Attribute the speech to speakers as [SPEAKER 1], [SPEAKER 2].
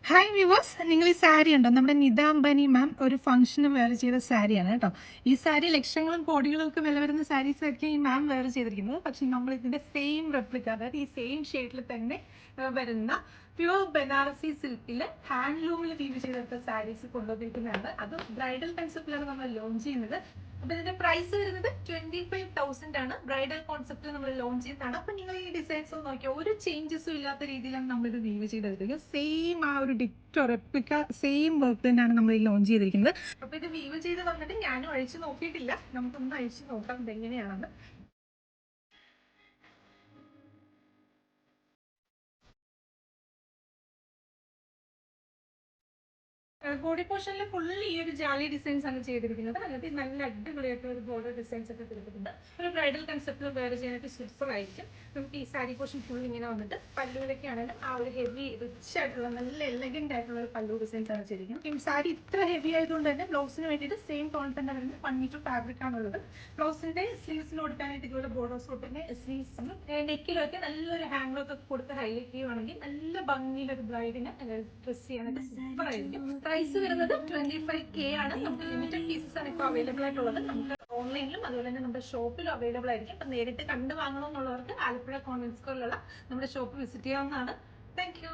[SPEAKER 1] Hi viewers, നിങ്ങൾ ഈ സാരി ഉണ്ടോ? നമ്മുടെ നിത അംബാനി മാം ഒരു ഫംഗ്ഷന് വെയർ ചെയ്ത സാരിയാണ് കേട്ടോ. ഈ സാരി ലക്ഷങ്ങളും കോടികളും ഒക്കെ വില വരുന്ന സാരീസ് ആയിരിക്കും ഈ മാം വെയർ ചെയ്തിരിക്കുന്നത്. പക്ഷെ നമ്മൾ ഇതിന്റെ സെയിം റെപ്ലിക്ക, അതായത് ഈ സെയിം ഷെയ്ഡിൽ തന്നെ വരുന്ന പ്യുവർ ബനാറസി സിൽക്കിൽ ഹാൻഡ്ലൂമിൽ വീവ് ചെയ്തെടുത്ത സാരീസ് കൊണ്ടുവന്നിരിക്കുന്നതാണ്. അത് ബ്രൈഡൽ കൺസെപ്റ്റിലാണ് നമ്മൾ ലോഞ്ച് ചെയ്യുന്നത്. അപ്പൊ ഇതിന്റെ പ്രൈസ് വരുന്നത് 25,000 ആണ്. ബ്രൈഡൽ കോൺസെപ്റ്റിൽ നമ്മൾ ലോഞ്ച് ചെയ്യുന്നതാണ്. അപ്പൊ നിങ്ങൾ ഈ ഡിസൈൻസ് ഒന്ന് നോക്കിയാൽ ഒരു ചേഞ്ചസും ഇല്ലാത്ത രീതിയിലാണ് നമ്മൾ ഇത് വീവ് ചെയ്തെടുത്തിരിക്കുന്നത്. സെയിം ആ ഒരു ഡിക്റ്റോ റെപ്ലിക്ക സെയിം വർക്ക് തന്നെയാണ് നമ്മൾ ഈ ലോഞ്ച് ചെയ്തിരിക്കുന്നത്. അപ്പൊ ഇത് വീവ് ചെയ്ത് വന്നിട്ട് ഞാനും അഴിച്ചു നോക്കിയിട്ടില്ല. നമുക്കൊന്ന് അഴിച്ചു നോക്കാം ഇത് എങ്ങനെയാണെന്ന്. ബോഡി പോർഷനിൽ ഫുൾ ഈ ഒരു ജാലി ഡിസൈൻസ് ആണ് ചെയ്തിരിക്കുന്നത്. അതിനകത്ത് നല്ല അടിപൊളിയായിട്ട് ഒരു ബോർഡർ ഡിസൈൻസ് ഒക്കെ കൊടുത്തിട്ടുണ്ട്. ഒരു ബ്രൈഡൽ കൺസെപ്റ്റിൽ വേറെ ചെയ്യാനായിട്ട് സൂപ്പർ ആയിരിക്കും. നമുക്ക് ഈ സാരി പോർഷൻ ഫുൾ ഇങ്ങനെ വന്നിട്ട് പല്ലുവിലൊക്കെ ആണെങ്കിലും ആ ഒരു ഹെവി റിച്ച് ആയിട്ടുള്ള നല്ല എലഗന്റ് ആയിട്ടുള്ള ഒരു പല്ലു ഡിസൈൻസ് ആണ് ചെയ്തിരിക്കുന്നത്. ഈ സാരി ഇത്ര ഹെവി ആയതുകൊണ്ട് തന്നെ ബ്ലൗസിന് വേണ്ടിയിട്ട് സെയിം ടോൺ തന്നെ വരുന്ന 1 മീറ്റർ ഫാബ്രിക് ആണുള്ളത്. ബ്ലൗസിന്റെ സ്ലീവ്സിന് കൊടുക്കാനായിട്ട് ഇതുപോലെ ബോർഡേഴ്സ് കൊടുത്തിട്ട് സ്ലീവ്സിനും നെക്കിലൊക്കെ നല്ലൊരു ഹാങ് ഒക്കെ കൊടുത്ത് ഹൈലൈറ്റ് ചെയ്യുവാണെങ്കിൽ നല്ല ഭംഗിയിലൊരു ബ്രൈഡിനെ ഡ്രസ് ചെയ്യാനായിട്ട് സൂപ്പർ ആയിരിക്കും. പ്രൈസ് വരുന്നത് 25K ആണ്. നമുക്ക് ലിമിറ്റഡ് പീസസ് ആണ് ഇപ്പോൾ അവൈലബിൾ ആയിട്ടുള്ളത്. നമുക്ക് ഓൺലൈനിലും അതുപോലെ തന്നെ നമ്മുടെ ഷോപ്പിലും അവൈലബിൾ ആയിരിക്കും. അപ്പം നേരിട്ട് കണ്ടു വാങ്ങണമെന്നുള്ളവർക്ക് ആലപ്പുഴ കോൺവെന്റ് സ്കൂളിലുള്ള നമ്മുടെ ഷോപ്പ് വിസിറ്റ് ചെയ്യാവുന്നതാണ്. Thank you.